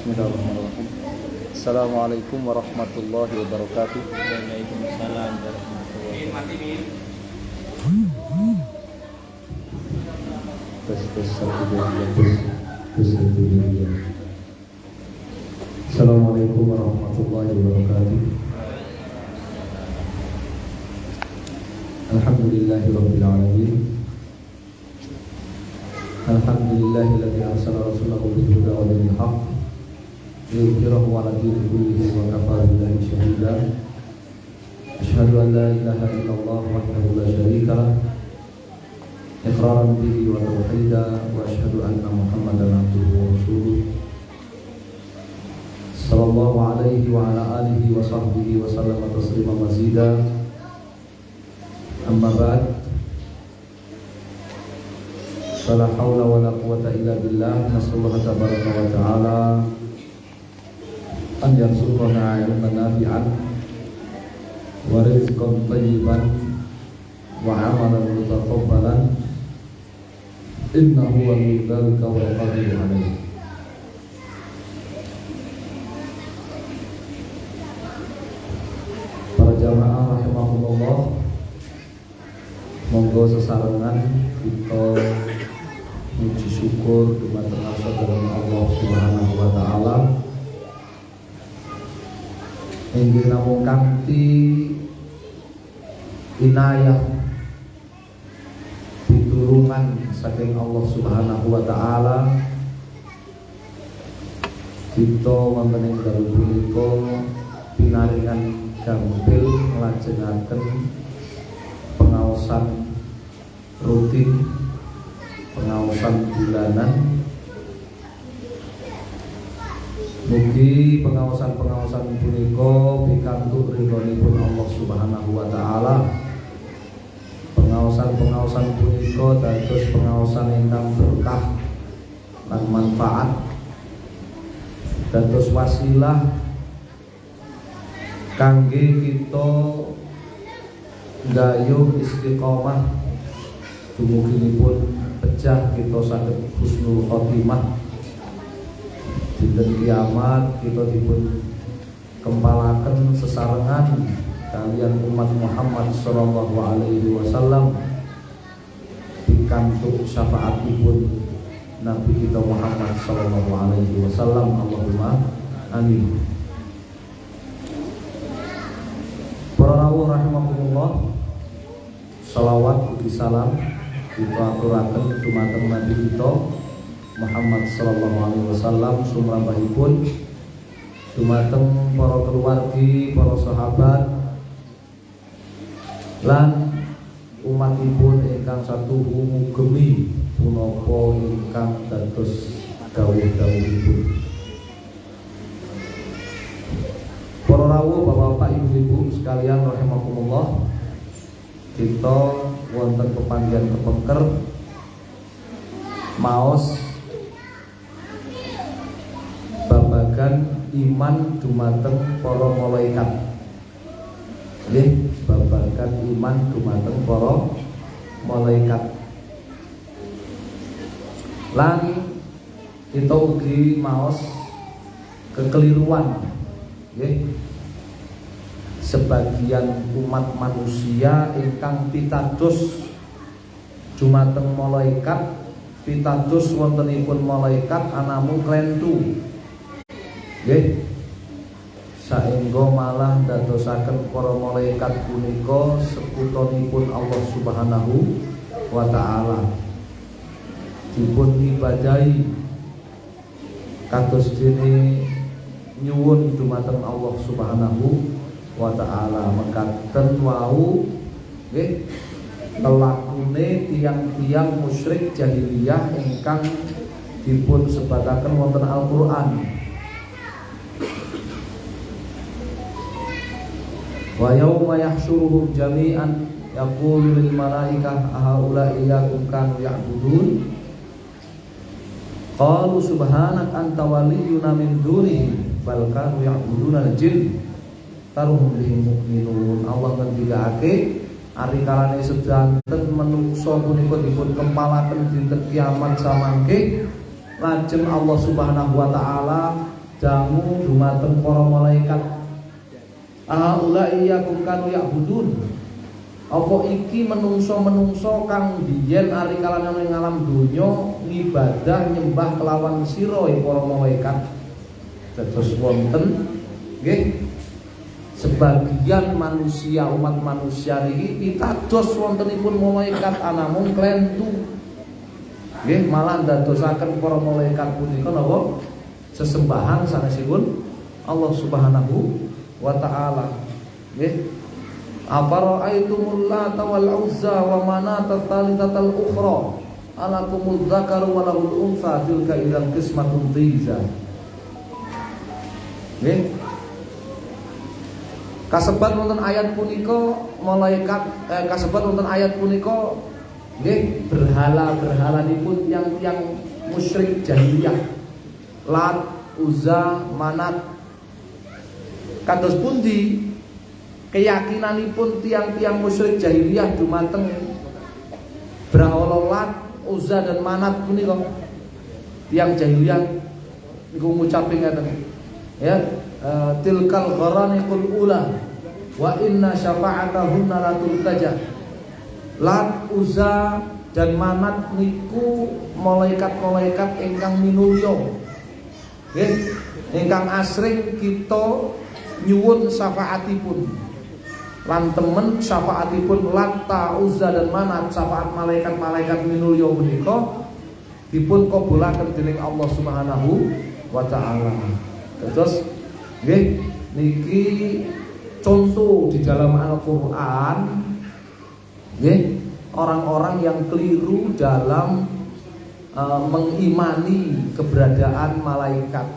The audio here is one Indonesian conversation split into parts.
Bismillahirrahmanirrahim. Assalamualaikum warahmatullahi wabarakatuh. Waalaikumsalam warahmatullahi wabarakatuh. Assalamualaikum warahmatullahi wabarakatuh. Alhamdulillahirabbil alamin. Alhamdulillahilladzi arsala rasulahu bil huda wa dinil haqq liyudhhirahu 'ala dini kullihi wa kafaa billahi shahida. Asyhadu an la ilaha illallah wahdahu la syarika lah iqraran bihi wa tauhida wa asyhadu anna Muhammadan abduhu wa rasuluh sallallahu alaihi wa ala alihi wa sahbihi wa sallama taslima mazida. Amma ba'd. Fala haula wala quwwata illa billah. Nasallahu tabaraka wa ta'ala an yarzuqana ilman nafi'an wa rizqan thayyiban wa 'amalan mutaqabbalan innahu waliyyu dzalika wal qadiru 'alaihi. Para jamaah rahimahumullah, monggo sesarengan kita puji syukur dumateng asma Allah Subhanahu wa taala inggih namung kanthi inayah pitulungan saking Allah Subhanahu wa taala kita wonten ing dalu punika pinaringan gampil nglajengaken pengaosan rutin, pengaosan bulanan. Mugi pengaosan-pengaosan punika pikantuk ridhonipun Allah Subhanahu wa taala. Pengaosan-pengaosan punika dados pengaosan ingkang berkah lan manfaat, dados wasilah kangge kita gayuh istiqomah dumuginipun pecah kita saged husnul khotimah. Dinten kiamat kita dipun kempalaken sesarengan kalian umat Muhammad sallallahu alaihi wasallam pikantuk syafaatipun Nabi kita Muhammad sallallahu alaihi wasallam. Allahumma amin. Para rawuh rahimakumullah, salawat ugi salam kita aturaken dumateng Nabi kita Muhammad sallallahu alaihi wasallam sumrambahipun, dumateng para keluargi, para sahabat lan umatipun ingkang satuhu ngugemi punapa ingkang dados dawuh-dawuhipun. Para rawuh, bapak-bapak, ibu-ibu sekalian rahimakumullah, kita wonten pepanggihan kepengker maos babagan iman dumateng para malaikat. Nggih, babagan iman dumateng para malaikat. Lan kita ugi maos kekeliruan, nggih, sebagian umat manusia ingkang pitados dumateng malaikat, pitados wontenipun malaikat anamung klentu, nggih, saengga malah dadosaken para malaikat punika sekutonipun Allah Subhanahu wa taala, dipun ibadahi kados dene nyuwun dumateng Allah Subhanahu wa ta'ala. Mekaten wau nggih nelakune tiang-tiang musyrik jahiliyah ingkang dipun sebataken wonten Al-Qur'an. Wa yauma yahsyuruhum jami'an yaqulu lil malaikah ahaula iyyakum kanu ya'budun qalu subhanak anta waliyyuna min dunihim bal kanu ya'buduna al-jinn taruhum bihim mu'minun. Allah ngendikake ari kalane sedanten menungso punika dipun kempalaken dinten kiamat samangke, lajeng Allah Subhanahu wa taala dangu dumateng para malaikat. Aula iyyakum kanu ya'budun. Apa iki menungso-menungso kang biyen ari kalangan ing alam donya ngibadah nyembah kelawan sira para malaikat. Dados wonten nggih sebagian manusia, umat manusia niki pitados wontenipun malaikat anamung klentu. Nggih malah ndadosaken para malaikat punika napa sesembahan sanesipun Allah Subhanahu wa taala. Nggih. Afara'aitumul Lata wal Uzza wa Manata tsalitsatal ukhra alakumuz dzakaru wa lahul untha tilka idzan qismatun dhiza. Nggih. Kasebat wonten ayat punika malaikat kasebat wonten ayat punika nggih berhala-berhalanipun yang musyrik jahiliyah. Lat, Uzza, Manat. Kados pundi keyakinanipun tiang-tiang musyrik jahiliyah dumateng brahala Lat, Uzza dan Manat punika. Tiang jahiliyah niku ngucapi ngaten. Ya, tilkal gharaniqul ula wa inna syafa'atahunna la turtaja. Lat, Uzza dan Manat niku malaikat-malaikat ingkang minulya. Nggih, ingkang asring kita nyuwun syafaatipun. Lan temen syafaatipun Latta, Uzza dan Manat, syafaat malaikat-malaikat minulya menika dipun kabulaken dening Allah Subhanahu wa taala. Terus nggih niki contoh di dalam Al-Qur'an nggih orang-orang yang keliru dalam mengimani keberadaan malaikat.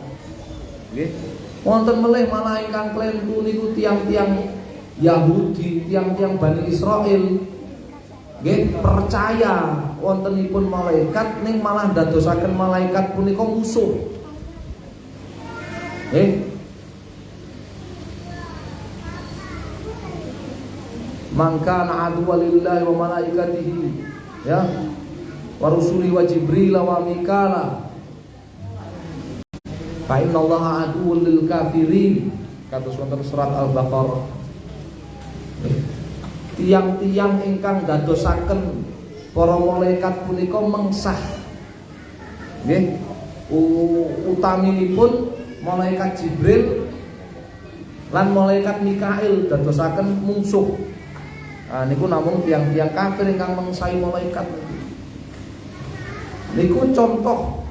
Nggih. Wonten melih malah ingkang klentu niku tiang-tiang Yahudi, tiang-tiang Bani Israil. Nggih, percaya wontenipun malaikat ning malah dadosaken malaikat punika musuh. Nggih. Mangka na'adwa lillahi wa malaikatihi ya wa rusuli wa Jibril wa Mikala fa innallaha aduwwul lil kafirin. Kados wonten surat Al-Baqarah. Tiang-tiang ingkang dadosaken para malaikat punika mengsah. Nggih, utaminipun malaikat Jibril lan malaikat Mikail dadosaken mungsuh. Nah, niku namung tiang-tiang kafir ingkang mengsahi malaikat. Niku contoh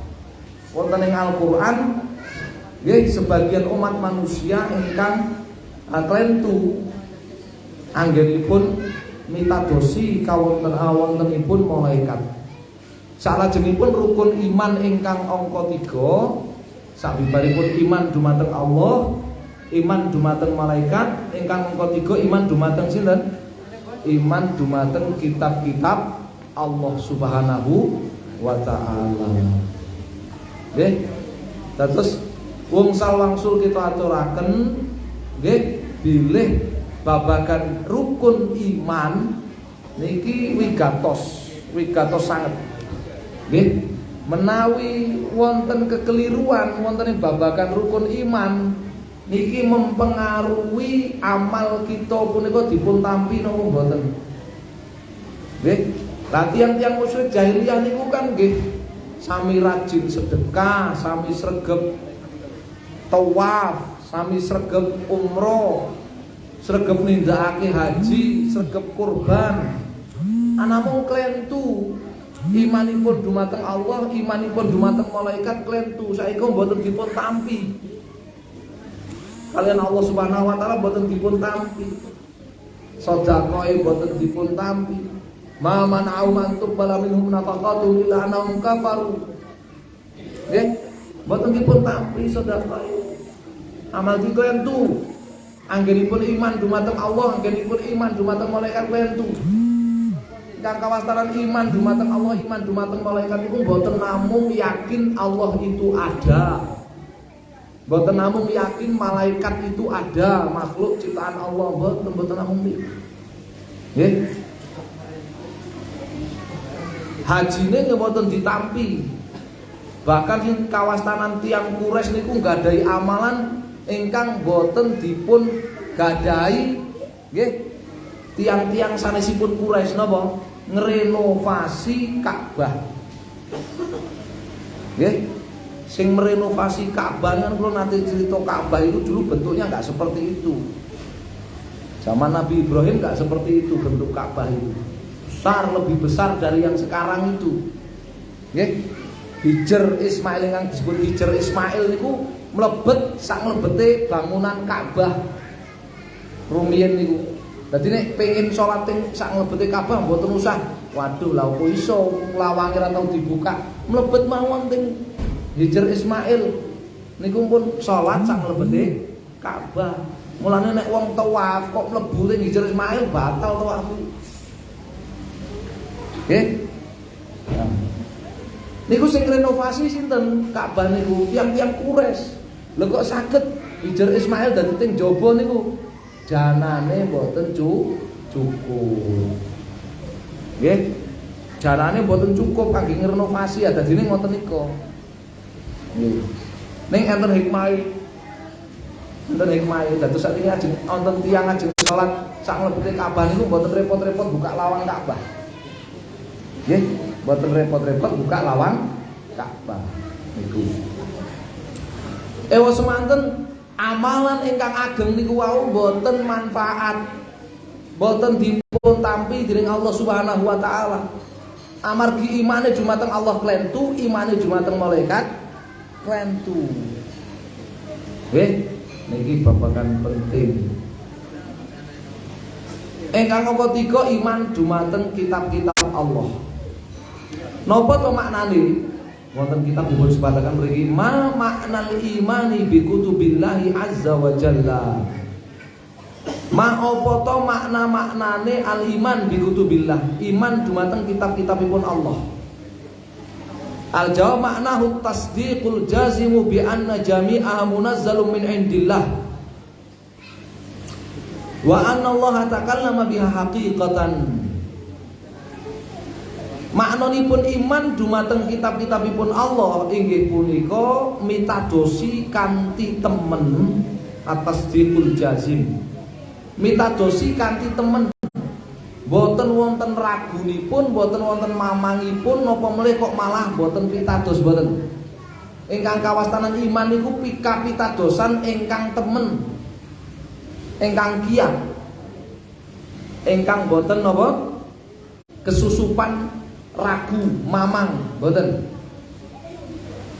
wonten ing Al-Qur'an nggih sebagian umat manusia ingkang klentu anggenipun mitadosi kawontenipun malaikat. Salajengipun rukun iman ingkang angka 3 sabibaripun iman dumateng Allah, iman dumateng malaikat, ingkang angka 3 iman dumateng sinten? Iman dumateng kitab-kitab Allah Subhanahu wa taala. Nggih. Terus wong salwangsul kita aturaken nggih bilih babagan rukun iman niki wigatos sanget. Nggih. Menawi wonten kekeliruan wonten ing babagan rukun iman niki mempengaruhi amal kita punika dipun tampi napa mboten? Nggih. Lah tiang-tiang musyrik jahiliyah niku kan nggih sami rajin sedekah, sami sregep tawaf, sami sregep umroh, sregep nindakake haji, sregep kurban. Anamung klentu imanipun dumateng Allah, imanipun dumateng malaikat klentu saiki mboten dipun tampi. Kalian Allah Subhanahu wa taala mboten dipun tampi. Sedekah mboten dipun tampi. Ma man'au man tuqbala minhum nafaqatu illa annahum kafaru. Nggih, mboten dipun tampi sedekah. Amal kita entu. Anggenipun iman dumateng Allah, anggenipun iman dumateng malaikat entu. Kang kawastaran iman dumateng Allah, iman dumateng malaikat itu mboten namung yakin Allah itu ada. Mboten namung yakin malaikat itu ada, makhluk ciptaan Allah, mboten namung iki. Nggih. Hajine mboten ditampi. Bahkan sing kawastanan tiang Quraisy niku nggadahi amalan ingkang boten dipun gadahi nggih tiang-tiang sanesipun Quraisy napa ngrenovasi Ka'bah. Nggih, sing merenovasi Ka'bah kan kula nate cerita Ka'bah itu dulu bentuknya enggak seperti itu. Zaman Nabi Ibrahim enggak seperti itu bentuk Ka'bah itu. Besar, lebih besar dari yang sekarang itu. Nggih. Hijr Ismail yang disebut Hijr Ismail niku mlebet sak mlebete bangunan Ka'bah. Rumiyin niku. Dadi nek pengin salat teng sak mlebete Ka'bah mboten usah. Waduh, lha kok iso lawange ra tau dibuka. Mlebet mawon teng Hijr Ismail niku pun salat sak mlebete Ka'bah. Mulane nek wong tawaf kok mlebu teng Hijr Ismail batal tawaf. Nggih. Niku sing renovasi sinten Ka'bah niku tiang-tiang Quraisy. Lha kok saged Hijr Ismail dadi teng jaba niku janane mboten cukup. Nggih. Janane mboten cukup kangge ngrenovasi ya dadine ngoten nika. Nggih. Ning enten hikmahe. Enten hikmahe dados sakniki ajeng wonten tiang ajeng salat sak mlebete Ka'bah niku mboten repot-repot buka lawang Ka'bah. Nggih, mboten repot-repot buka lawang Ka'bah niku. Ewa semanten amalan ingkang ageng niku wau mboten manfaat. Mboten dipun tampi dening Allah Subhanahu wa taala. Amargi imane dumateng Allah klentu, imane dumateng malaikat klentu. Nggih, niki babagan penting. Ingkang nomor 3 iman dumateng kitab-kitab Allah. Napa to maknane? Wonten kitab dipun sebataken mriki ma maknal imani bi kutubillahi azza wa jalla. Ma apa to makna-maknane al iman bi kutubillah? Iman dumateng kitab-kitabipun Allah. Al jawab maknahu tasdiqul jazimu bi anna jami'aha munazzalun min indillah. Wa anna Allah takallama biha haqiqatan. Maknanipun iman dumateng kitab-kitabipun Allah inggih punika mitadosi kanthi temen atas dikul jazim. Mitadosi kanthi temen. Boten wonten ragunipun, boten wonten mamangipun napa melih kok malah boten pitados boten. Ingkang kawastanan iman niku pitadosan ingkang temen. Ingkang kiyat. Ingkang boten napa kesusupan ragu mamang boten.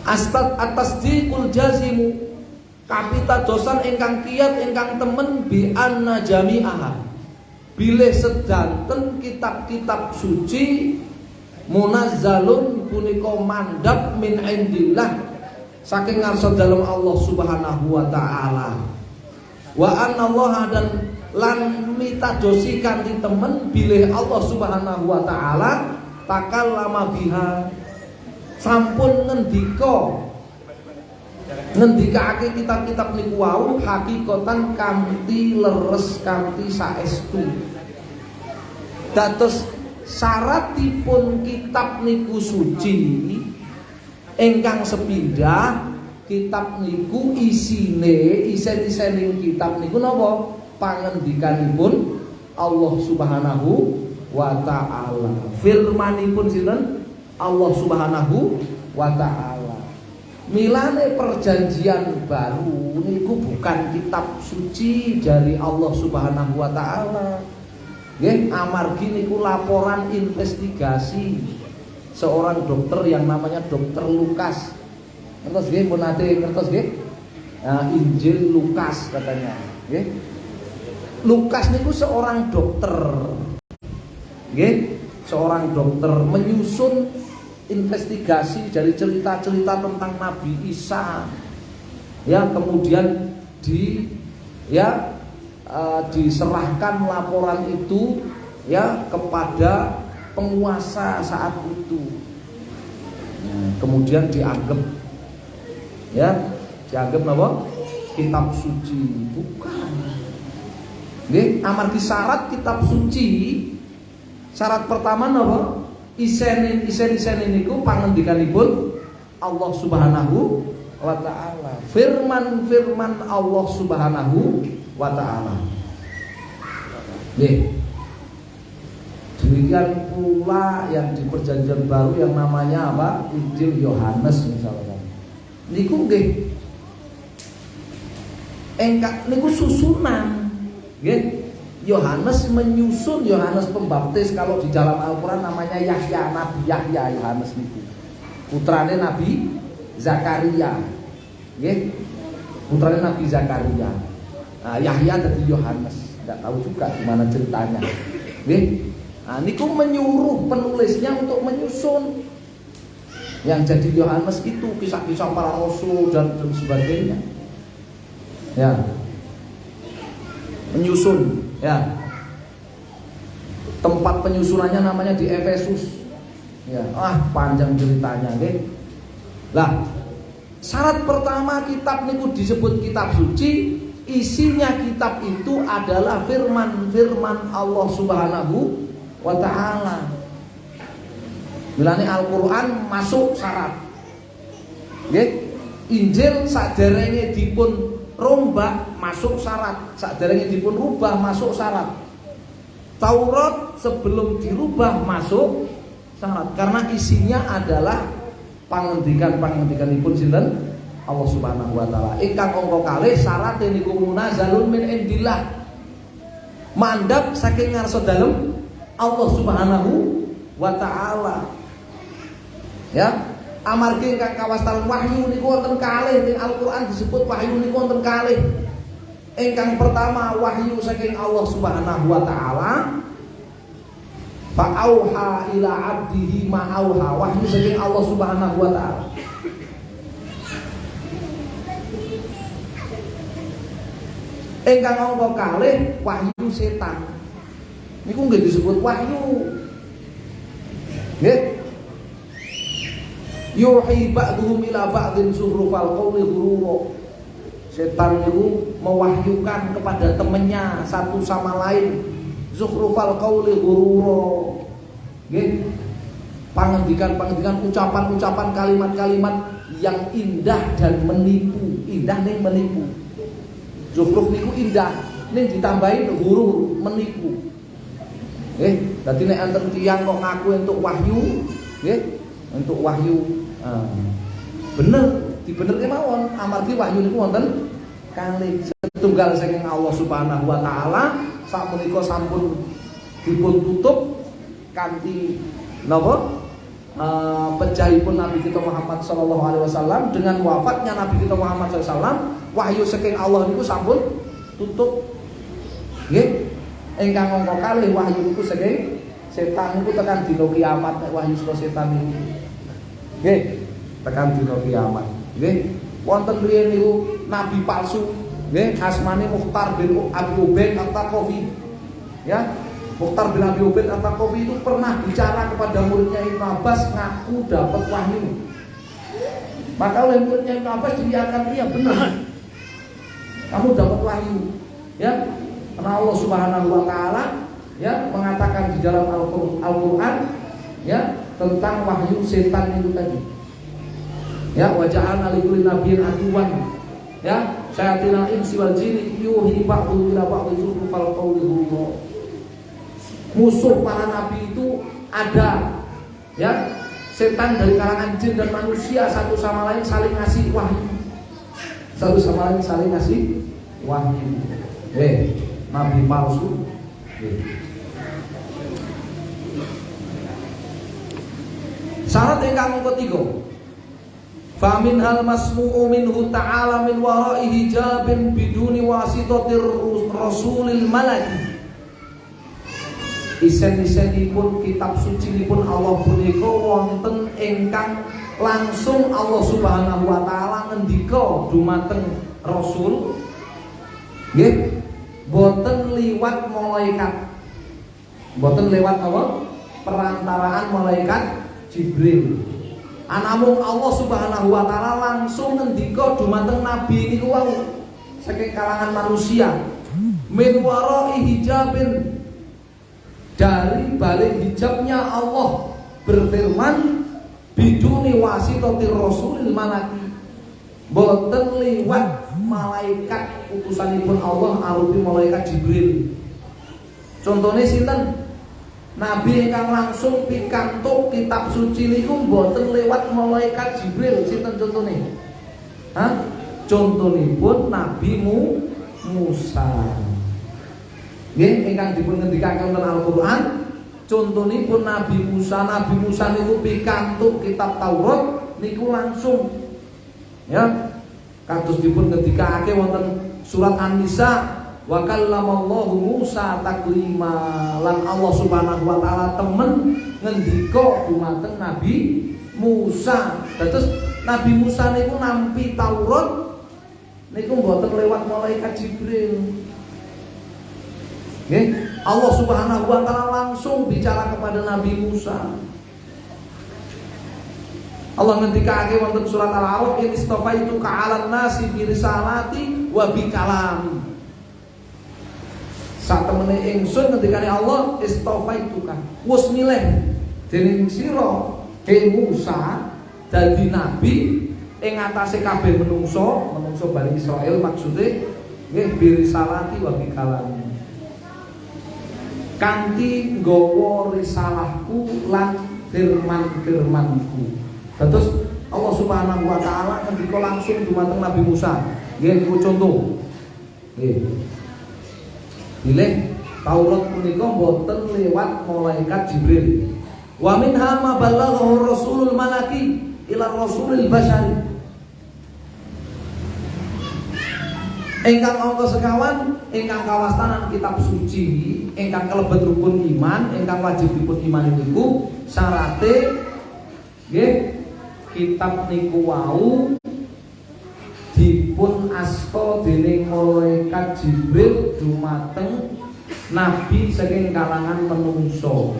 Atas dikul jazimu kapitadosan ingkang kiyat ingkang temen bi anna jami'aha bilih sedanten kitab-kitab suci munazzalun punika mandhap min indillah saking ngarsa dalem Allah Subhanahu wa taala. Wa anna Allah dan lan mitadosi kanthi temen bilih Allah Subhanahu wa taala takallama biha sampun ngendikake kitab-kitab niku wau hakikatan kanthi leres kanthi saestu. Dados syaratipun kitab niku suci ingkang sepindah kitab niku isen-isening kitab niku napa pangendikanipun Allah Subhanahu wa ta'ala. Firmanipun sinten Allah Subhanahu wa ta'ala. Milane perjanjian baru niku bukan kitab suci dari Allah Subhanahu wa ta'ala. Nggih, amargi niku laporan investigasi seorang dokter yang namanya Dokter Lukas. Ngertos nggih, pun nate ngertos nggih? Nah, Injil Lukas katanya, nggih. Lukas niku seorang dokter. Nggih, seorang dokter menyusun investigasi dari cerita-cerita tentang Nabi Isa. Ya, kemudian diserahkan laporan itu ya kepada penguasa saat itu. Kemudian dianggap napa? Kitab suci. Bukan. Nggih, amargi syarat kitab suci. Syarat pertama napa? Isen niku pangendikanipun Allah Subhanahu wa ta'ala. Firman-firman Allah Subhanahu wa ta'ala. Demikian pula yang di perjanjian baru yang namanya apa? Injil Yohanes misalnya. Niku nggih niku susunan. Nggih. Yohanes menyusun Yohanes Pembaptis. Kalau di dalam Al-Qur'an namanya Yahya, Nabi Yahya Yohanes niku. Putrane Nabi Zakaria. Nggih. Putrane Nabi Zakaria. Nah, Yahya dadi Yohanes. Enggak tahu juga gimana ceritanya. Nggih. Nah, niku menyuruh penulisnya untuk menyusun yang jadi Yohanes itu kisah-kisah para rasul dan sebagainya. Ya, menyusun. Ya, tempat penyusunannya namanya di Efesus. Ya, panjang ceritanya, nggih. Lah, syarat pertama kitab niku disebut kitab suci. Isinya kitab itu adalah firman-firman Allah Subhanahu wa ta'ala. Bilane Al-Qur'an masuk syarat. Nggih, Injil saderenge dipun rombak masuk syarat, saderenge dipun rubah masuk syarat. Taurat sebelum dirubah masuk syarat karena isinya adalah pangendikan-pangendikanipun sinten? Allah Subhanahu wa ta'ala. Ingkang angka kalih syarat niku munazalun min indillah. Mandhap saking ngarsa dalem Allah Subhanahu wa ta'ala. Ya, amargi ingkang kawastanan wahyu niku wonten kalih ing Al-Qur'an disebut wahyu niku wonten kalih. Ingkang pertama wahyu saking Allah Subhanahu wa ta'ala. Fa auha ila 'abdihi ma auha, wahyu saking Allah Subhanahu wa ta'ala. Ingkang angka kalih wahyu setan. Niku nggih disebut wahyu. Nggih. Yuhi ba'dhum ila ba'dhin zuhrufal qawli ghurura. Setan niku mewahyukan kepada temannya satu sama lain zuhrufal qawli ghurura. Nggih. Pangendikan-pangendikan, ucapan-ucapan, kalimat-kalimat yang indah dan menipu. Indah ning menipu. Zuhruf niku indah, ning ditambahin ghurur, menipu. Dadi nek enten tiyang kok ngaku entuk wahyu, nggih, entuk wahyu. Bener, dibenerke mawon amargi wahyu niku wonten kalih setunggal saking Allah Subhanahu wa taala, sakmenika sampun dipun tutup kanthi napa? Pejahipun Nabi kita Muhammad sallallahu alaihi wasallam. Dengan wafatnya Nabi kita Muhammad sallallahu alaihi wasallam, wahyu saking Allah niku sampun tutup. Nggih. Ingkang angka kalih wahyu niku saking setan niku tekan dina kiamat nek wahyu saka setan niku. Nggih, tekan dina kiamat. Nggih, wonten riyen niku nabi palsu, nggih, asmane Mukhtar bin Abi Ubaid At-Taqafi. Ya, Mukhtar bin Abi Ubaid At-Taqafi itu pernah bicara kepada muridnya Ibnu Abbas ngaku dapat wahyu. Maka oleh muridnya Ibnu Abbas diakan iya benar. Kamu dapat wahyu. Ya, karena Allah Subhanahu wa taala ya mengatakan di dalam Al-Qur'an ya tentang wahyu setan itu tadi. Ya, wa ja'alna likulli nabiyyin aduwan. Ya, syayatinal insi wal jinni yuhi ba'dhum ila ba'dhin zukhrufal qawli ghurura. Musuh para nabi itu ada. Ya, setan dari kalangan jin dan manusia satu sama lain saling ngasih wahyu. Satu sama lain saling ngasih wahyu. Nabi palsu. Syarat ingkang ketiga, fa min hal masmu'u minhu ta'ala min wara'i hijabin biduni wasitatir rasulil malaki. Isen-isenipun kitab sucinipun Allah punika wonten ingkang langsung Allah Subhanahu wa taala ngendika dumateng rasul. Nggih, boten liwat malaikat. Boten lewat apa? Perantaraan malaikat Jibril. Anamung Allah Subhanahu wa taala langsung ngendika dumateng nabi niku wau saking kalangan manusia. Min wara'i hijabin, dari balik hijabnya Allah berfirman biduni wasitatir rasulil malaki, boten liwat malaikat utusanipun Allah arupi malaikat Jibril. Contohnya sinten? Nabi ingkang langsung pikantuk kitab suci niku boten lewat malaikat Jibril. Sinten contohnya? Contohipun Nabi Musa. Nggih, ingkang dipun ngendikaken wonten Al-Qur'an, contohipun Nabi Musa. Nabi Musa niku pikantuk kitab Taurat niku langsung, ya, kados dipun ngendikake wonten surat An-Nisa, wa kallamallahu Musa taklima, lan Allah Subhanahu wa taala temen ngendika dumateng Nabi Musa. Terus Nabi Musa niku nampi Taurat niku mboten lewat malaikat Jibril. Nggih, Allah Subhanahu wa taala langsung bicara kepada Nabi Musa. Allah ngendikake wonten surat Al-A'raf, "Istafaitu ka'alan nasi bi risalati wa bi kalami." Sak temene ingsun ngendikane Allah, "Istafaitu ka." Wis milih dening sira he Musa dadi nabi ing atase kabeh menungso Bani Israil, maksude nggih bi risalati wa bi kalami. Kanthi nggawa risalahku lan firman-firmanku. Terus Allah Subhanahu wa taala ngendika langsung dumateng Nabi Musa. Nggih niku contoh. Nggih. Bilih Taurat punika boten lewat malaikat Jibril. Wa minha ma ballaghahu Rasulul Malaki ila Rasulil Basyari. Ingkang angka sekawan, ingkang kawastanan kitab suci, ingkang kalebet rukun iman, ingkang wajib dipun imani niku syarate nggih kitab niku wau dipun asta dening malaikat Jibril dumateng nabi saking kalangan menungso,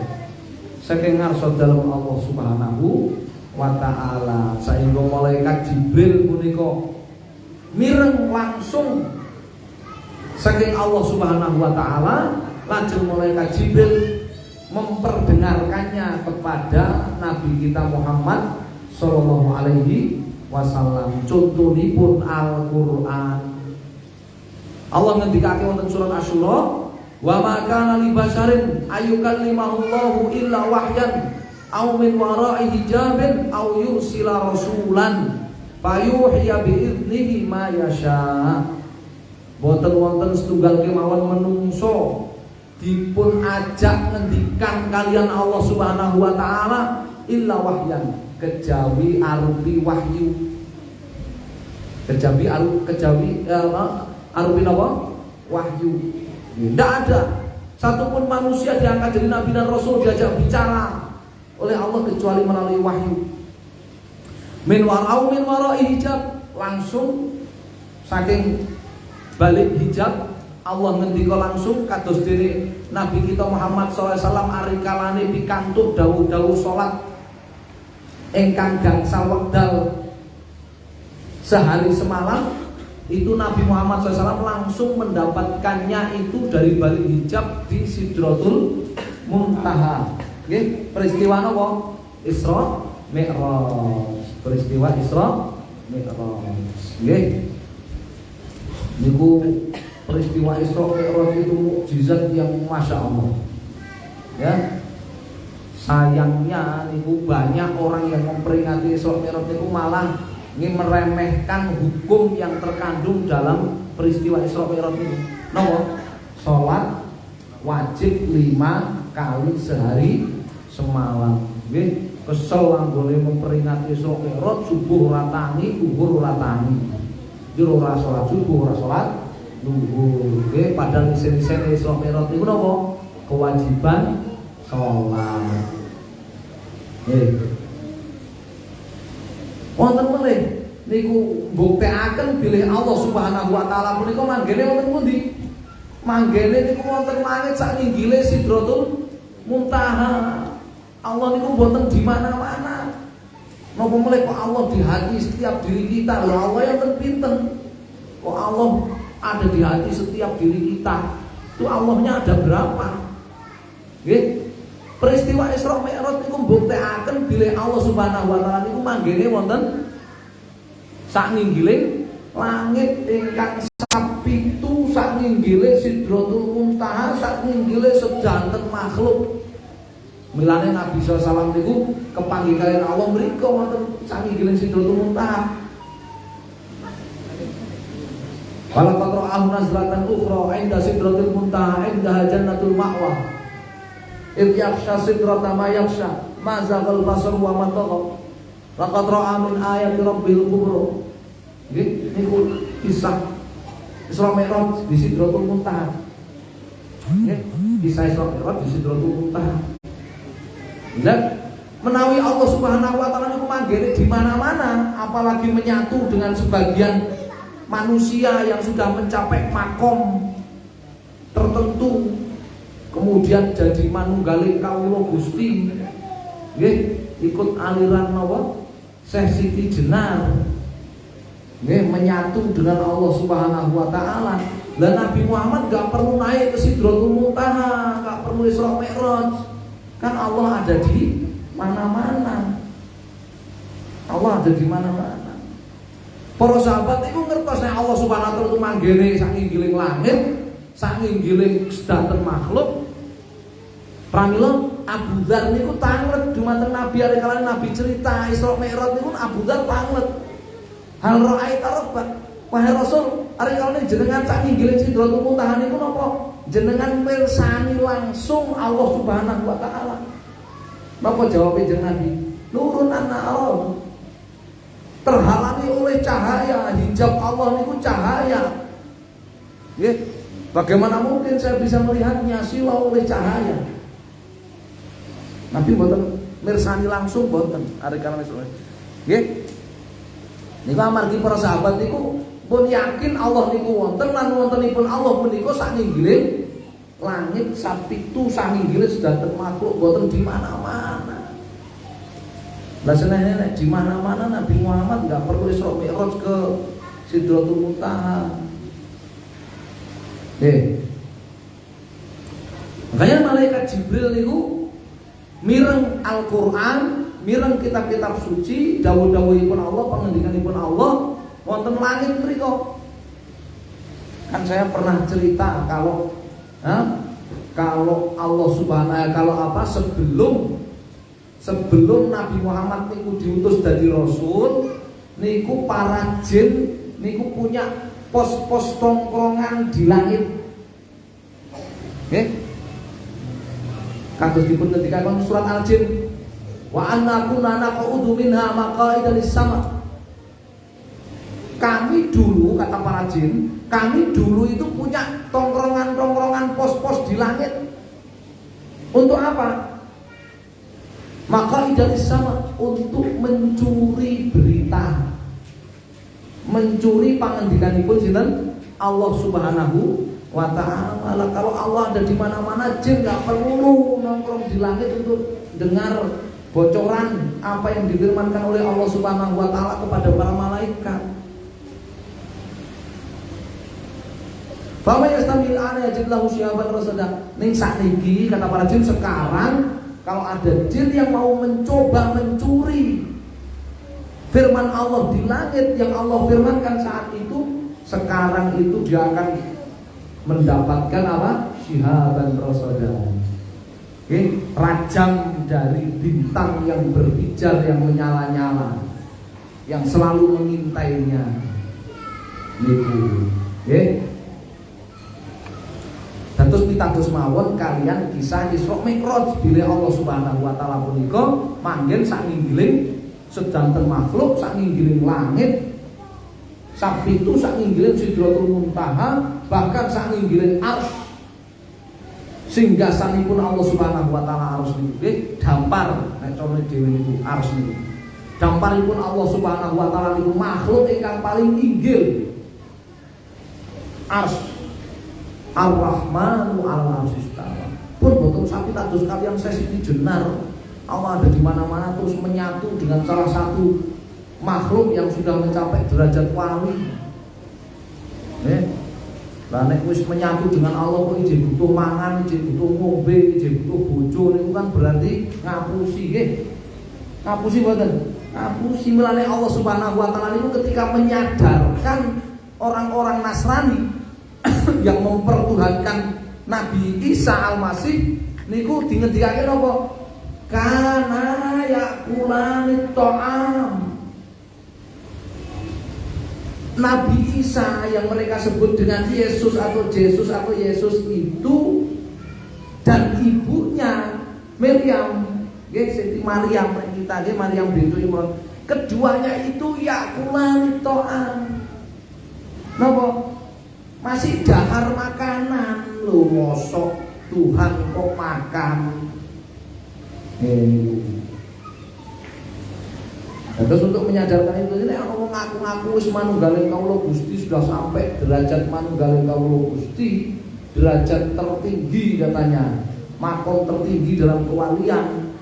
saking ngarsa dalem Allah Subhanahu wa taala. Saengga malaikat Jibril punika mireng langsung saking Allah Subhanahu wa taala, lajeng malaikat Jibril memperdengarkannya kepada Nabi kita Muhammad sallallahu alaihi wasallam. Contohipun Al-Qur'an. Allah ngendikake wonten surat Asy-Syura, "Wa ma kana li basyarin ayyukallimahullahu illa wahyan aw min wara'i hijabin aw yursila rasulan fayuhya bi'idnihi ma yasha." Boten wonten setunggal kemawon menungso dipun ajak ngendikan kalian Allah Subhanahu wa taala illa wahyan, kejawi arupi wahyu. Kejawi arupi apa? Wahyu. Tidak ada satupun manusia diangkat jadi nabi dan rasul diajak bicara oleh Allah kecuali melalui wahyu. Min wara'i hijab, langsung saking balik hijab Allah ngendika langsung kados dene Nabi kita Muhammad SAW ari kalane pikantuk dawuh-dawuh salat ingkang gangsal wekdal sehari semalam, itu Nabi Muhammad SAW langsung mendapatkannya itu dari balik hijab di Sidratul Muntaha. Nggih, peristiwa napa? Isra Mi'raj. Peristiwa Isra Mi'raj. Nggih. Niku peristiwa Isra Mi'raj itu mukjizat yang Masya Allah. Ya. Sayangnya niku banyak orang yang memperingati Isra Mi'raj niku malah ingin meremehkan hukum yang terkandung dalam peristiwa Isra Mi'raj ini. Napa? Salat wajib 5 kali sehari semalam. Nggih, kesel anggone memperingati Isra Mi'raj, subuh ora tangi, zuhur ora tangi. Yo ora salat subuh, ora salat zuhur. Nggih, padahal isen-isen Isra Mi'raj niku napa? Kewajiban salat. Nggih. Wonten meneh niku mbuktekaken bilih Allah Subhanahu wa taala punika manggene wonten pundi? Manggene niku wonten langit sak ninggile Sidratul Muntaha. Allah niku mboten di mana-mana. Napa meneh kok Allah di hati setiap diri kita? Lha Allah yang pinten. Kok Allah ada di hati setiap diri kita? Itu Allahnya ada berapa? Nggih. Peristiwa Isra Mi'raj niku mbuktekaken bilih Allah Subhanahu wa taala niku manggene wonten sakninggiling langit ingkang sapitu, sakninggile Sidratul Muntaha, sakninggile sedanten makhluk. Milane Nabi SAW niku kepanggih kalian Allah mriku wonten sakninggile Sidratul Muntaha. Wala qatra'ahu nazlatan ukhra 'inda Sidratul Muntaha 'inda Jannatul Ma'wa. Idh yakhsha sidrata ma yakhsha ma zaghal basar wa ma tagha laqad ra'a min ayati rabbil kubra. Nggih niku kisah Isra Mi'raj di Sidratul Muntaha. Nggih, kisah Isra Mi'raj di Sidratul Muntaha. Dan menawi Allah Subhanahu wa taala niku manggene di mana-mana, apalagi menyatu dengan sebagian manusia yang sudah mencapai makom tertentu, kemudian jadi manunggaling kawula Gusti, nggih, ikut aliran napa? Syekh Siti Jenar. Nggih, menyatu dengan Allah Subhanahu wa taala. Lah Nabi Muhammad enggak perlu naik ke Sidratul Muntaha, enggak perlu Isra Mi'raj. Kan Allah ada di mana-mana. Allah ada di mana-mana. Para sahabat itu ngertos nek Allah Subhanahu wa taala itu manggene sakinggiling langit, sakinggiling sedanten makhluk. Pramila Abu Dzar niku tanglet dumateng Nabi ari kalane Nabi cerita Isra Mi'raj niku Abu Dzar tanglet. Hal ra'aita rabbak, wahai Rasul, ari kalane jenengan sakinggiling Sidratul Muntaha niku napa? Jenengan mirsani langsung Allah Subhanahu wa taala. Napa jawabe jeneng Nabi? Nurun ana terhalangi oleh cahaya, hijab Allah niku cahaya. Nggih. Bagaimana mungkin saya bisa melihatnya sila oleh cahaya? Nabi mboten mirsani langsung mboten ari kalane nggih. Niku amargi para sahabat niku pun yakin Allah niku wonten lan wontenipun Allah punika sakninggiling langit sapitu sakninggiling sedanten makhluk mboten di mana-mana. Lah senene di mana-mana Nabi Muhammad enggak perlu Isra Mi'raj ke Sidratul Muntaha. Makanya malaikat Jibril niku mireng Al-Qur'an, mireng kitab-kitab suci, dawuh-dawuhipun Allah, pangendikanipun Allah wonten langit mriku. Kan saya pernah cerita kalau Allah Subhanahu kalau apa sebelum Nabi Muhammad niku diutus dadi rasul, niku para jin niku punya pos-pos tongkrongan di langit. Nggih. Kados dipun ngendikaken surat Al-Jin, wa anna kunna naq'udu minha maq'ida lis-sama. Kami dulu, kata para jin, kami dulu itu punya tongkrongan-tongkrongan pos-pos di langit. Untuk apa? Maq'ida lis-sama, untuk mencuri berita, mencuri pangendikanipun sinten? Allah Subhanahu wa ta'ala. Kalau Allah ada di mana-mana, jin nggak perlu nongkrong di langit untuk dengar bocoran apa yang difirmankan oleh Allah Subhanahu wa ta'ala kepada para malaikat. Fa may yastamil ana yajidlahu syihaban rasada. Ning sakniki kata para jin sekarang kalau ada jin yang mau mencoba mencuri firman Allah di langit yang Allah firmankan saat itu, sekarang itu dia akan mendapatkan apa? Syihaban rasada. Rajam dari bintang yang berpijar, yang menyala-nyala, yang selalu mengintainya. Niku. Dados pitados mawon kalian kisah Isra Mi'raj bilih Allah Subhanahu wa taala punika manggen sakninggiling sedanten makhluk, sakninggiling langit, sapitu sakninggiling Sidratul Muntaha, bahkan sakninggiling arsy. Sehingga sanipun Allah Subhanahu wa taala arsy niku dampar nek carane dhewe niku arsy niku. Damparipun Allah Subhanahu wa taala niku makhluk ingkang paling inggil. Arsy Ar-Rahmanu 'alal 'arsy istawa. Pun boten sapitados kalian Siti Jenar. Allah ada di mana-mana terus menyatu dengan salah satu makhluk yang sudah mencapai derajat wali. Lah nek wis menyatu dengan Allah kok ijin butuh mangan, ijin butuh ngombe, ijin butuh bojo niku kan berarti ngapusi nggih. Ngapusi mboten? Ngapusi melane Allah Subhanahu wa taala niku ketika menyadarkan orang-orang Nasrani yang mempertuhankan Nabi Isa Al-Masih niku dingendikake napa? Kana yakulani ta'am. Nabi Isa yang mereka sebut dengan Yesus atau Yesus itu dan ibunya Maryam, Siti Maryam kita, Maryam bintu Imran, keduanya itu yakulani ta'am. Napa? Masih dahar makanan lho, mosok Tuhan kok makan. Terus untuk menyadarkan itu, ini aku ngaku-ngaku wis manunggaling kawula Gusti, sudah sampai derajat manunggaling kawula Gusti, derajat tertinggi katanya, makom tertinggi dalam kewalian,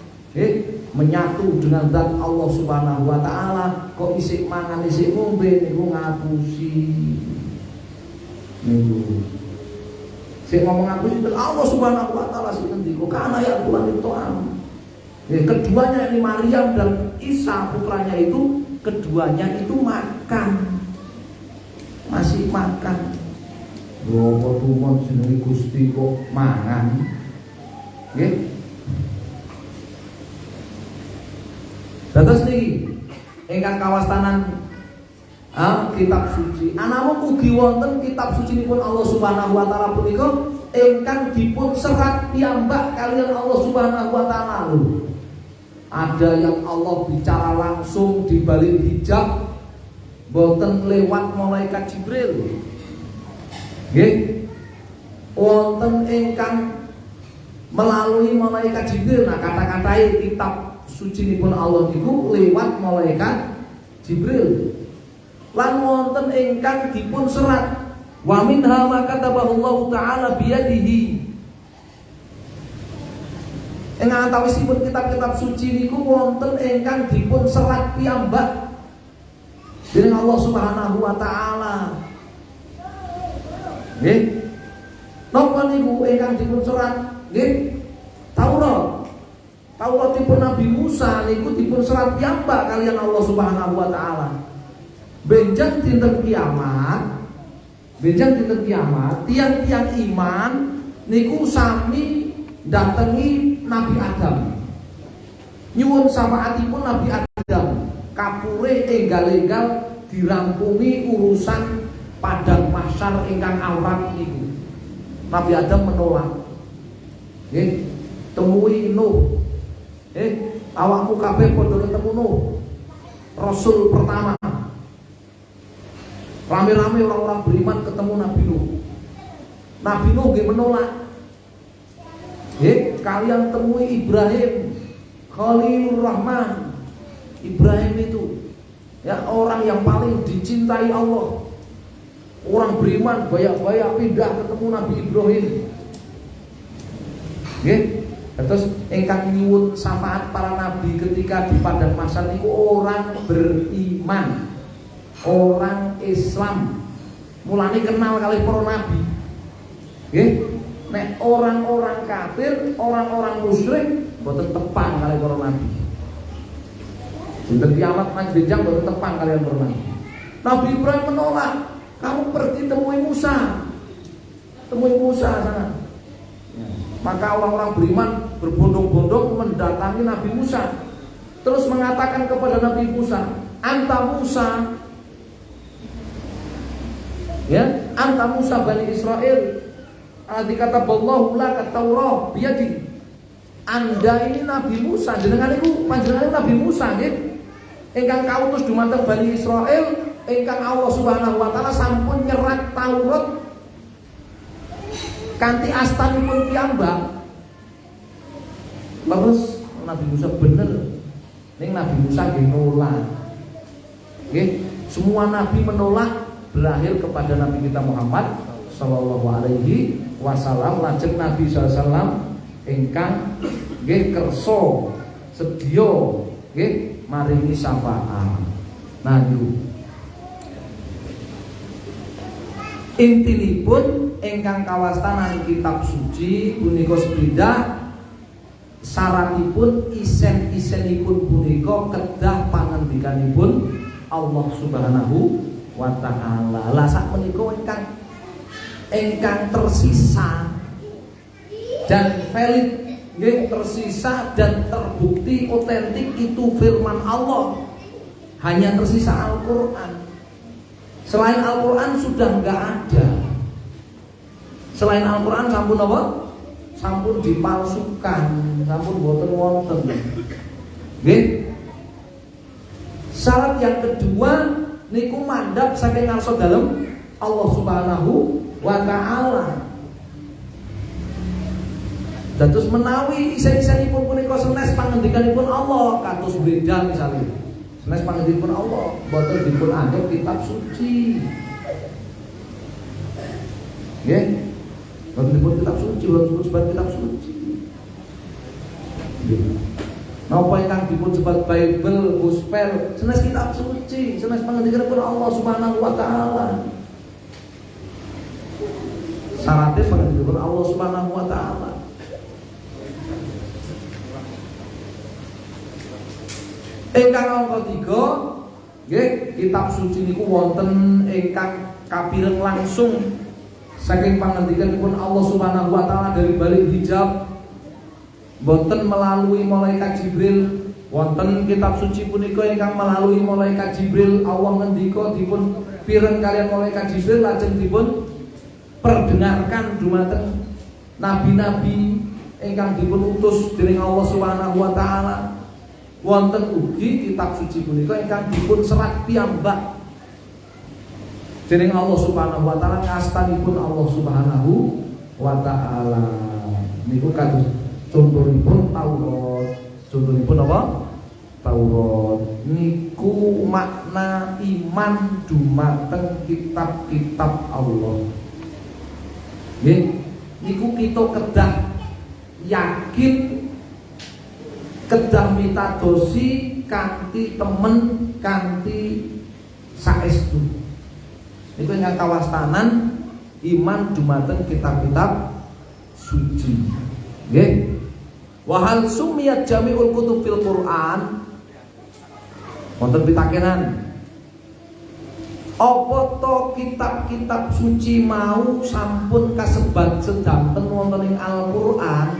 menyatu dengan zat Allah Subhanahu wa taala, kok isik mangan isik ngombe niku ngapusi. Niku sing ngomong ngapusi Allah Subhanahu wa taala sing ngendika kana ya bulan itu keduanya ini Maryam dan Isa putranya itu, keduanya itu makan, masih makan. Bawa tumon jenenge Gusti kok mangan, nggih. Dados niki ingkang kawastanan kitab suci. Anamun ugi wonten kitab suci nipun Allah Subhanahu wa taala punika ingkang dipun serat piyambak kalian Allah Subhanahu wa taala. Ada yang Allah bicara langsung di balik hijab, boten lewat malaikat Jibril. Nggih. Wonten ingkang melalui malaikat Jibril. Nah, kata-katai kitab suci nipun Allah niku lewat malaikat Jibril. Lan wonten ingkang dipun serat wa minha ma katabahu Allah taala biyadihi. Ing antawisipun kitab-kitab suci niku wonten ingkang dipun serat piyambak dening Allah Subhanahu wa taala. Nggih. Napa niku ingkang dipun serat? Nggih. Taurat. Tauratipun Nabi Musa niku dipun serat piyambak kalian Allah Subhanahu wa taala. Benjang dinten kiamat, tiang-tiang iman niku sami datangi Nabi Adam, nyuwun syafaatipun Nabi Adam, kapure enggal-enggal dirampungi urusan padang mahsyar ingkang awrat niku. Nabi Adam menolak. Temui Nuh. Awakmu kabeh padha ketemu Nuh, Rasul pertama. Rame-rame orang-orang beriman ketemu Nabi Nuh. Nabi Nuh nggih menolak. Kalian temui Ibrahim, Khalilur Rahman. Ibrahim itu orang yang paling dicintai Allah. Orang beriman banyak-banyak pindah ketemu Nabi Ibrahim. Terus ingkang nyuwun syafaat para nabi ketika di padang mahsyar niku orang beriman, orang Islam. Mulane kenal kali para nabi. Nek orang-orang kafir, orang-orang musyrik mboten tepang kali para nabi. Dinten kiamat manjenjang mboten tepang kalian para nabi. Nabi Ibrahim menolak. Kamu pergi temui Musa. Temui Musa sana. Maka orang-orang beriman berbondong-bondong mendatangi Nabi Musa. Terus mengatakan kepada Nabi Musa, "Anta Musa." Anta Musa Bani Israel. Dikata Allahu laka Taurah biyadi. Anda ini Nabi Musa, jenengan niku panjenengan Nabi Musa nggih. Ingkang kautus dumateng Bani Israel, ingkang Allah Subhanahu wa taala sampun nyerat Taurat kanthi astanipun piyambak. Terus Nabi Musa bener. Ning Nabi Musa nggih nolak. Semua nabi menolak berakhir kepada Nabi kita Muhammad sallallahu alaihi wasallam. Lajeng Nabi sallallahu alaihi wasallam ingkang nggih kersa sedya nggih maringi syafaat. Nah niku Intinipun ingkang kawastanan kitab suci punika sepidah syaratipun isen-isenipun punika kedah pangendikanipun Allah Subhanahu wa ta'ala. Lah sak menika ingkang tersisa dan valid nggih, tersisa dan terbukti otentik itu firman Allah. Hanya tersisa Al-Qur'an. Selain Al-Qur'an sudah enggak ada. Selain Al-Qur'an sampun apa? Sampun dipalsukan, sampun boten wonten. Nggih. Syarat yang kedua niku mandhap saking ngarsa dalem Allah Subhanahu wa ta'ala. Dados menawi isen-isenipun punika sanes pangendikanipun Allah, kados beda misalnya. Sanes pangendikanipun Allah, boten dipun anggap kitab suci. Nggih. Boten dipun kitab suci, boten dipun sebat kitab suci. Nggih. Napa ingkang dipun sebat Bible, Gospel, sanes kitab suci, sanes pangendikanipun Allah Subhanahu wa ta'ala. Syaratnya pangendikanipun Allah Subhanahu wa ta'ala. Ingkang angka 3 nggih, kitab suci niku wonten ingkang kapireng langsung saking pangendikanipun Allah Subhanahu wa ta'ala dari balik hijab, boten melalui malaikat Jibril. Wonten kitab suci punika ingkang melalui malaikat Jibril. Allah ngendika dipun pireng kalian malaikat Jibril lajeng dipun perdengarkan dumateng nabi-nabi ingkang dipun utus dening Allah Subhanahu wa ta'ala. Wonten ugi kitab suci punika ingkang dipun serat piyambak dening Allah Subhanahu wa ta'ala, ngastanipun Allah Subhanahu wa ta'ala. Niku kados contohipun Taurat. Contohipun apa? Taurat. Niku makna iman dumateng kitab-kitab Allah. Nggih, niku kita kedah yakin, kedah mitadosi kanthi temen, kanthi saestu. Niku ingkang kawastanan iman dumateng kitab-kitab suci. Nggih. Wa hal sumiyat jami'ul kutub fil Qur'an. Wonten pitakenan. Apa to kitab-kitab suci mau sampun kasebat sedanten wonten ing Al-Qur'an?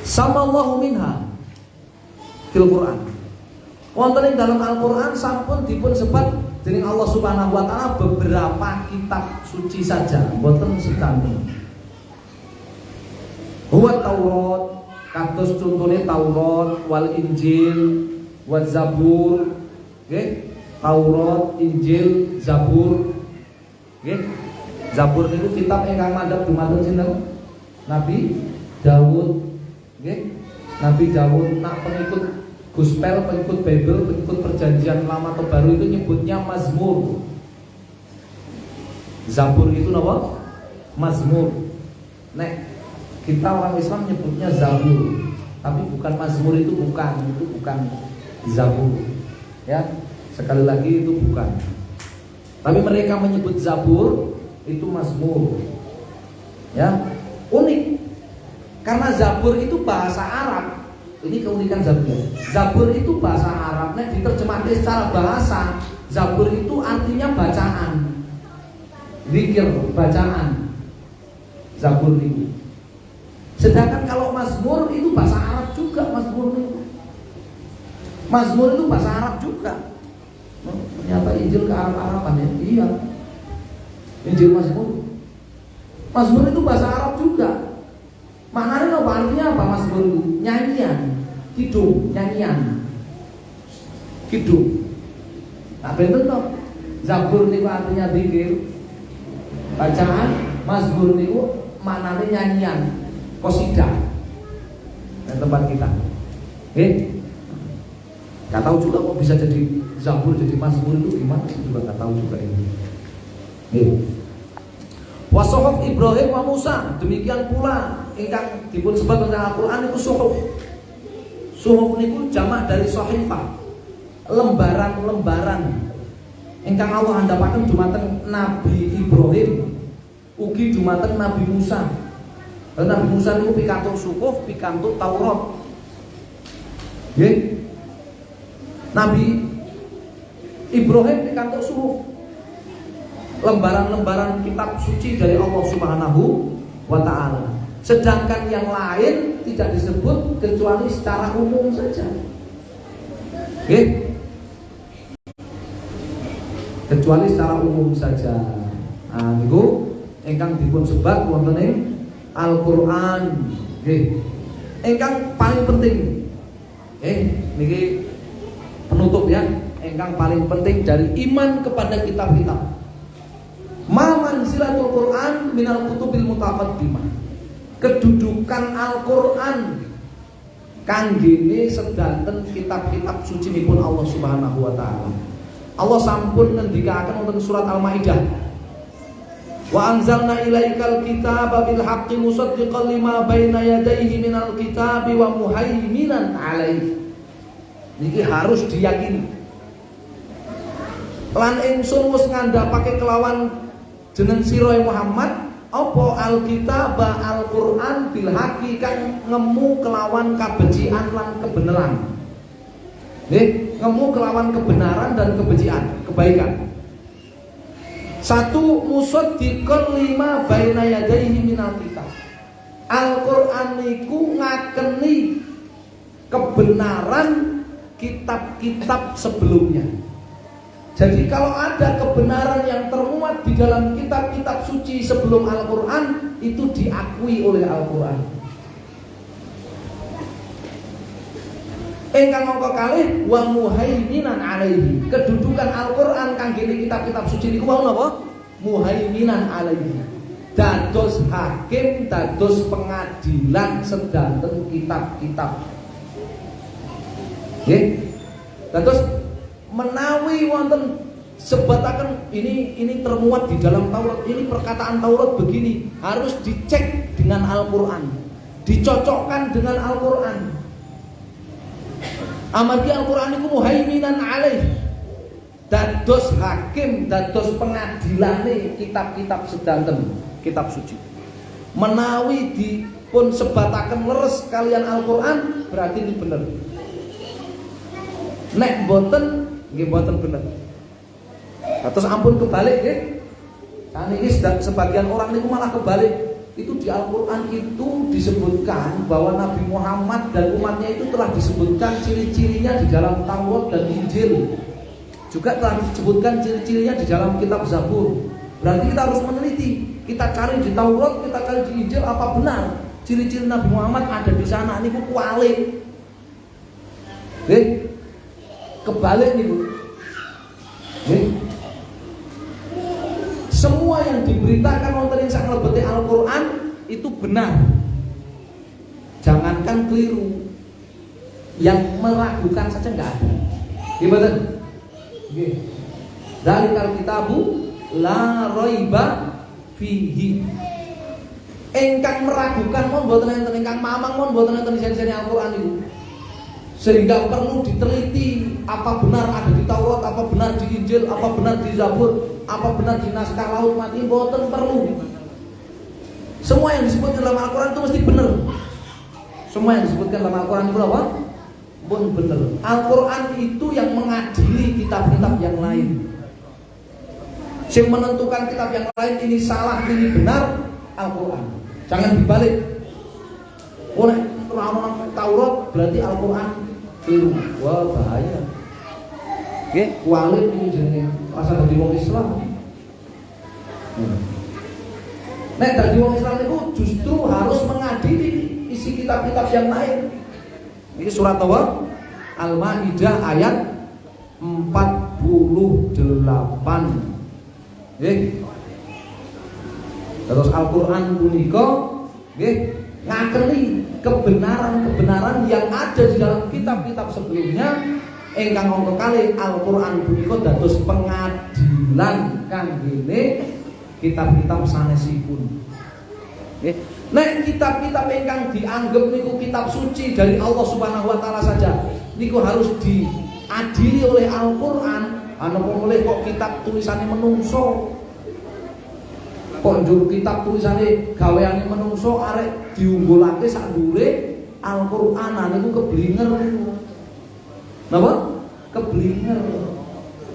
Samallahu minha fil Qur'an. Wonten ing dalam Al-Qur'an sampun dipun sebat dening Allah Subhanahu wa ta'ala beberapa kitab suci saja, boten sedanten. Huwa Taurat, kados contone Taurat, wal Injil, wal Zabur, nggih. Taurat, Injil, Zabur. Nggih. Zabur niku kitab ingkang mandhap dumateng sinten? Nabi Daud. Nggih. Nabi Daud nak pengikut Gospel, pengikut Bible, pengikut Perjanjian Lama atau Baru itu nyebutnya Mazmur. Zabur itu napa? Mazmur. Nek kita orang Islam nyebutnya Zabur, tapi bukan Mazmur, itu bukan Zabur. Ya, sekali lagi itu bukan. Tapi mereka menyebut Zabur itu Mazmur. Ya, unik. Karena Zabur itu bahasa Arab. Ini keunikan Zabur. Zabur itu bahasa Arab. Nek diterjemahkan secara bahasa, Zabur itu artinya bacaan. Zikir, bacaan. Zabur itu. Sedangkan kalau Mazmur itu bahasa Arab juga. Mazmur itu bahasa Arab juga. Ternyata Injil ke Arab-Araban ya. Iya. Injil Mazmur. Mazmur itu bahasa Arab juga. Maknanya apa? Artinya apa Mazmur itu? Nyanyian, kidung, nyanyian. Kidung. Nah, betul toh. Zabur itu artinya zikir, bacaan. Mazmur itu maknanya nyanyian, qasidah. Dan tempat kita. Gak tahu juga kok bisa jadi Zabur jadi Mazmur itu gimana? Juga gak tahu juga ini. Wasohaf Ibrahim wa Musa, demikian pula ingkang dipun sebat tentang Al-Qur'an itu suhuf. Suhuf niku jamak dari sahifah, lembaran-lembaran. ingkang Allah andhapaken dumateng Nabi Ibrahim, ugi dumateng Nabi Musa. Nabi Musa niku pikantuk suhuf, pikantuk Taurat. Nggih. Nabi Ibrahim pikantuk suhuf, lembaran-lembaran kitab suci dari Allah Subhanahu wa ta'ala. Sedangkan yang lain tidak disebut kecuali secara umum saja. Oke? Kecuali secara umum saja. Nah, niku ingkang dipun sebat wonten ing Al-Qur'an. Nggih. Ingkang paling penting. Niki penutup ya. Ingkang paling penting dari iman kepada kitab-kitab. Ma manzilatul Qur'an minal kutubil mutaqaddimah. Kedudukan Al-Qur'an kanggene sedanten kitab-kitab suci nipun Allah Subhanahu wa taala. Allah sampun ngendikaken wonten surat Al-Maidah. Wa anzalna ilaikal kitaba bil haqqi musaddiqan lima baina yadayhi minal kitabi wa muhaiminan alaihi. Niki harus diyakini. Lan ingsun wis ngandhapake kelawan jeneng sira Muhammad apa alkitab Al-Qur'an bil haqqi kang ngemu kelawan kabecikan lan kebenaran. Nggih, ngemu kelawan kebenaran dan kebencian, kebaikan. Satu, musaddiqan lima baina yadayhi minal kitab. Al-Qur'an niku ngakeni kebenaran kitab-kitab sebelumnya. Jadi kalau ada kebenaran yang termuat di dalam kitab-kitab suci sebelum Al-Qur'an, itu diakui oleh Al-Qur'an. Ingkang angka kalih wa muhaiminan alaihi. Kedudukan Al-Qur'an kanggene kitab-kitab suci niku wau napa? Muhaiminan alaihi. Dados hakim, dados pengadilan sedanten kitab-kitab. Nggih. Dados menawi wonten sebataken ini termuat di dalam Taurat, ini perkataan Taurat begini, harus dicek dengan Al-Qur'an, dicocokkan dengan Al-Qur'an. Amargi Al-Qur'an iku muhaiminan alaih, dados hakim, dados pengadilane kitab-kitab sedanten kitab suci. Menawi dipun sebataken leres kalian Al-Qur'an, berarti ini bener. Nek boten nggih boten bener. Terus ampun kebalik nggih. Saniki sebagian orang niku malah kebalik. Itu di Al-Qur'an itu disebutkan bahwa Nabi Muhammad dan umatnya itu telah disebutkan ciri-cirinya di dalam Taurat dan Injil. Juga telah disebutkan ciri-cirinya di dalam kitab Zabur. Berarti kita harus meneliti. Kita cari di Taurat, kita cari di Injil apa benar ciri-ciri Nabi Muhammad ada di sana. Niku kualik. Kebalik nih Bu. Semua yang diberitakan wonten ing saklebete Al-Qur'an itu benar. Jangankan keliru, yang meragukan saja enggak ada. Gimana? Nggih. Zalikal kitabu la raiba fihi. Engkang meragukan mon mboten enten, ingkang mamang mon mboten enten isi-isine Al-Qur'an niku. Sehingga perlu diteliti apa benar ada di Taurat, apa benar di Injil, apa benar di Zabur, apa benar di naskah laut mati, boten perlu. Semua yang disebutkan dalam Al-Qur'an itu mesti benar. Semua yang disebutkan dalam Al-Qur'an itu apa? Pun benar. Al-Qur'an itu yang mengadili kitab-kitab yang lain. Yang menentukan kitab yang lain ini salah, ini benar, Al-Qur'an. Jangan dibalik. Oleh orang Taurat berarti Al-Qur'an keliru. Wah, bahaya. Oke, kualit ini jenenge rasa dadi wong Islam. Nek dadi wong Islam itu justru harus mengadili isi kitab-kitab yang lain. Ini surat apa? Al-Maidah ayat 48. Nggih. Terus Al-Qur'an punika nggih ngakeni kebenaran-kebenaran yang ada di dalam kitab-kitab sebelumnya. Ingkang angka kalih Al-Qur'an punika dados pengadilan kanggene kitab-kitab sanesipun. Nggih. Nek kitab-kitab ingkang dianggap niku kitab suci dari Allah Subhanahu wa taala saja, niku harus diadili oleh Al-Qur'an, ana mulih kok kitab tulisane menungso. Kok njur kitab tulisane gaweane menungso arek diunggulake sak dhuwure Al-Qur'an niku keblinger niku. Napa? Keblinger.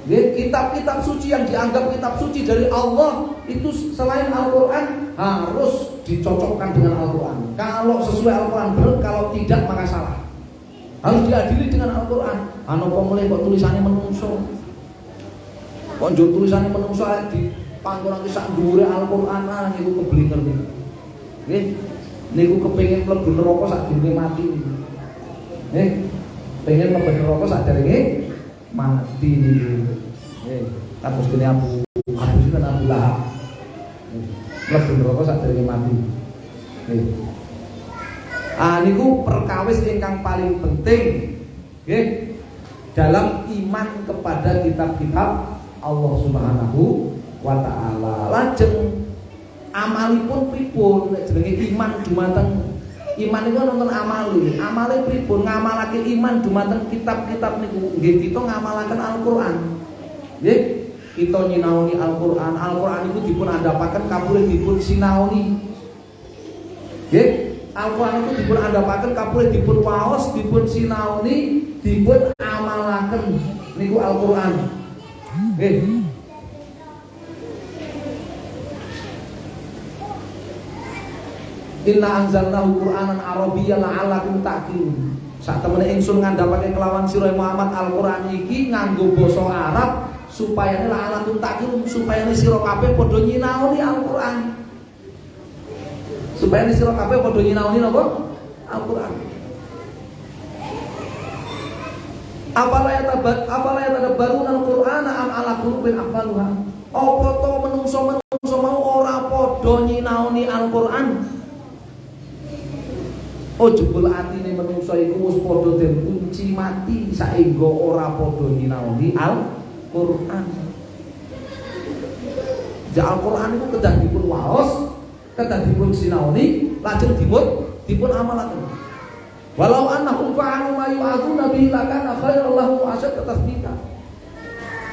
Nggih, kitab-kitab suci yang dianggap kitab suci dari Allah itu selain Al-Qur'an harus dicocokkan dengan Al-Qur'an. Kalau sesuai Al-Qur'an benar, kalau tidak maka salah. Harus diadili dengan Al-Qur'an. Ana apa mulih kok tulisane menungso. Kok njur tulisane menungso di panggonan sak dhuwure Al-Qur'an niku keblinger niku. Nggih, niku kepengin mlebu neraka sadurunge mati niku. Nggih, pengen mlebu neraka sadurunge mati niku. Nggih, kados dene Abu Sufyan Abu Lahab. Mlebu neraka sadurunge mati. Nggih. Niku perkawis ingkang paling penting nggih dalam iman kepada kitab-kitab Allah Subhanahu wa ta'ala. Lajeng amalipun pripun nek jenenge iman dumateng iman niku nonton amale pripun ngamalake iman dumateng kitab-kitab niku nggih kita ngamalaken Al-Qur'an nggih kita nyinaoni Al-Qur'an niku dipun andhapaken kapulih dipun sinaoni nggih Al-Qur'an itu dipun andhapaken kapulih dipun waos dipun sinaoni dipun amalaken niku Al-Qur'an nggih. Inna anzalnahu Qur'anan Arabiyyan la'allakum ta'qilun. Sak temene ingsun ngandhapake kelawan sira Muhammad Al-Qur'an iki nganggo basa Arab supaya la'allakum ta'qilun, supaya sira kabeh padha nyinaoni Al-Qur'an. Supaya sira kabeh padha nyinaoni napa? Al-Qur'an. Afala yatadabbaruna Al-Qur'ana am ala qulubin aqfaluha. Apa to menungso mau ora padha nyinaoni Al-Qur'an? Oh jebul atine menungso iku wis padha den kunci mati saengga ora padha nyinaoni Al-Qur'an. Al-Qur'an itu kedah dipun waos, kedah dipun sinaoni, lajeng dipun amalaken. Walau annahum fa'alu ma yu'adzuna bihi lakana khairan lahum wa ashadda tathbita.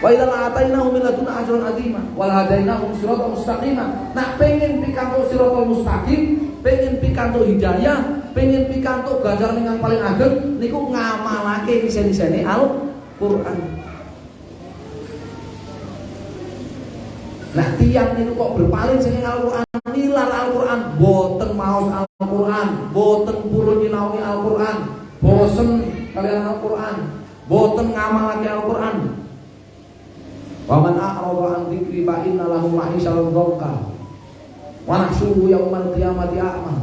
Wa idza la'atainahum min ladunna ajran 'azima wa hadainahum siratan mustaqima. Nak pengen pikantuk siratal mustaqim, pengen pikantuk hidayah, pengen pikantuk ganjaran yang paling ageng niku ngamalake isen-isene Al-Qur'an. Nah tiyang niku kok berpaling saking Al-Qur'an, nilar Al-Qur'an, boten maos Al-Qur'an, boten purun nyinaoni Al-Qur'an, bosen kalian Al-Qur'an, boten ngamalake Al-Qur'an. Wa man a'rada an dzikri fa inna lahu ma'isyatan dhanka wa nahsyuruhu yaumal qiyamati a'ma.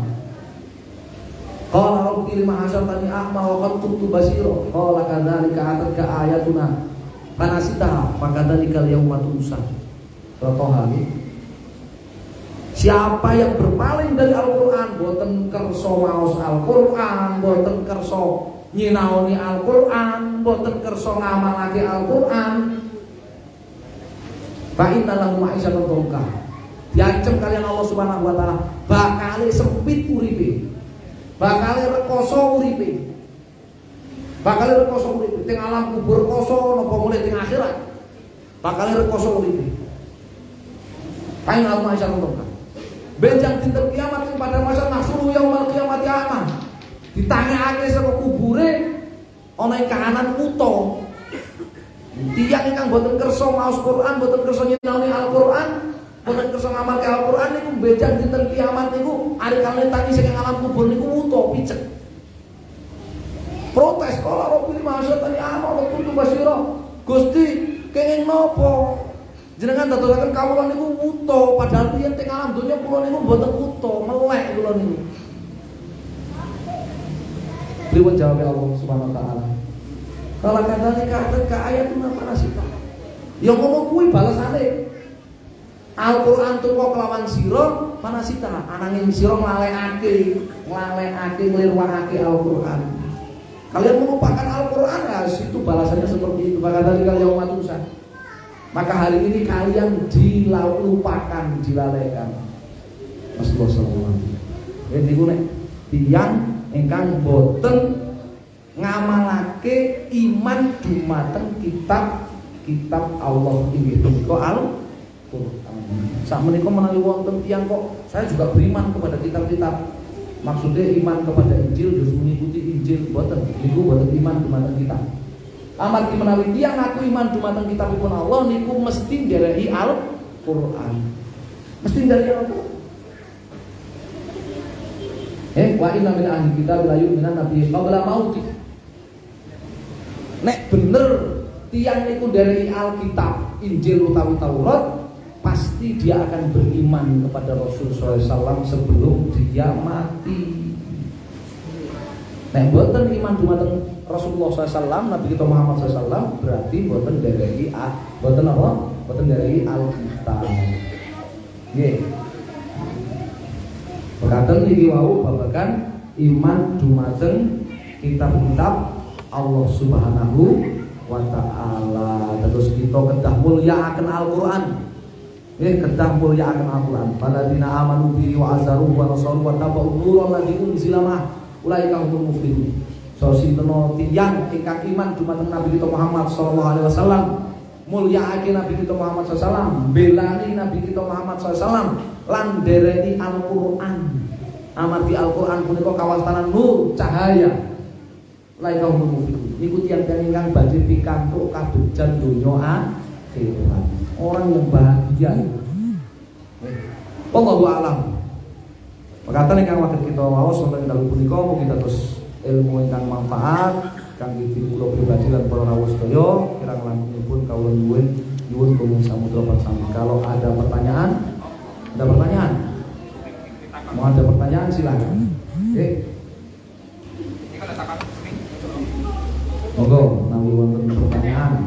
Qala rabbi lima hasyartani a'ma wa qad kuntu basira. Qala kadzalika atatka ayatuna fanasitaha fakadzalika al-yawma tunsa. Siapa yang berpaling dari Al-Qur'an, boten kersa maos Al-Qur'an, boten kersa nyinaoni Al-Qur'an, boten kersa ngamalake Al-Qur'an, fa inna lahu ma'isyatan dhanka. Diancam kalian Allah Subhanahu wa taala bakal sempit uripe. Bakal rekoso uripe. Bakal rekoso uripe teng alam kubur rekoso napa mulih teng akhirat. Bakal rekoso uripe. Kain al-ma'isyatan dhanka. Benjang dinten kiamat pada masa nahsyuru yaumal qiyamati a'ma. Ditanyakake saka kubure ana ing kahanan buta. Tiyang ingkang boten kersa maos Quran, boten kersa nyinaoni Al-Qur'an, boten kersa ngamalke Al-Qur'an niku benjang dinten kiamat niku ari kalih tangi saking alam kubur niku buta picek. Protes kala Rabbil Mahasyatani a'ma wa kuntu basira. Gusti, kenging napa? Jenengan dadosaken kawula niku wuta padahal yen teng alam donya kula niku mboten wuta, melek kula niku. Pripun jawabe Allah Subhanahu wa taala? Kala kadzalika atka ayatuna fanasita. Ya ngono kuwi balesane. Al-Qur'an tuwa kelawan sira fanasita, ananging sira nglalekake nglirwakake Al-Qur'an. Kalian melupakan Al-Qur'an, ya itu balasannya seperti itu. Kadzalika yauma tunsa. Maka hari ini kalian dilupakan, dilalaikan. Rasulullah sallallahu alaihi wasallam. Niku nek tiyang ingkang boten ngamalake iman dumateng kitab kitab Allah inggih punika Al-Qur'an. Sakmenika menawi wonten tiyang kok saya juga beriman kepada kitab-kitab. Maksudnya iman kepada Injil terus mengikuti Injil boten. Niku boten iman dumateng kitab. Amargi menawi tiyang ngaku iman dumateng kitabipun Allah niku mesti ndereki Al-Qur'an. Mesti ndereki Al-Qur'an. Wa inna min ahli kitab la yu'minan nabi qabla mauti. Nek bener tiyang niku ndereki Alkitab, Injil utawi Taurat, pasti dia akan beriman kepada Rasul SAW sebelum dia mati. Nek boten iman dumateng Rasulullah SAW, Nabi kita Muhammad SAW, berarti boten ndereki boten apa? Boten ndereki Alkitab. Nggih. Bekaten iki wau babagan iman dumateng kitab-kitab Allah Subhanahu wa taala. Terus kita kedah mulyakaken Al-Qur'an. Kedah mulyakaken Al-Qur'an. Alladzina amanu bihi wa azzaruhu wa nasaru wa tabu'un nurul ladzi unzila ma ulaika humul muflihun. So sinten tiyang ingkang iman dumateng Nabi kita Muhammad sallallahu alaihi wasallam, mulyakake Nabi kita Muhammad sallallahu alaihi wasallam, belani Nabi kita Muhammad sallallahu alaihi wasallam lan ndereki Al-Qur'an. Amargi Al-Qur'an punika kawastanan nur cahaya. Laika humul muflihun. Niku tiyang-tiyang ingkang badhe pikantuk kabegjan donya akhirat. Orang yang bahagia. Wallahu a'lam. Makaten ingkang waget kita waos wonten dalu punika mugi dados ilmu ingkang manfaat kangge kula pribadi lan para rawuh sedaya kirang langkungipun kawula nyuwun kulo samudra bersama. Kalau ada pertanyaan, mau ada pertanyaan silakan. Monggo nawi wonten pertanyaan.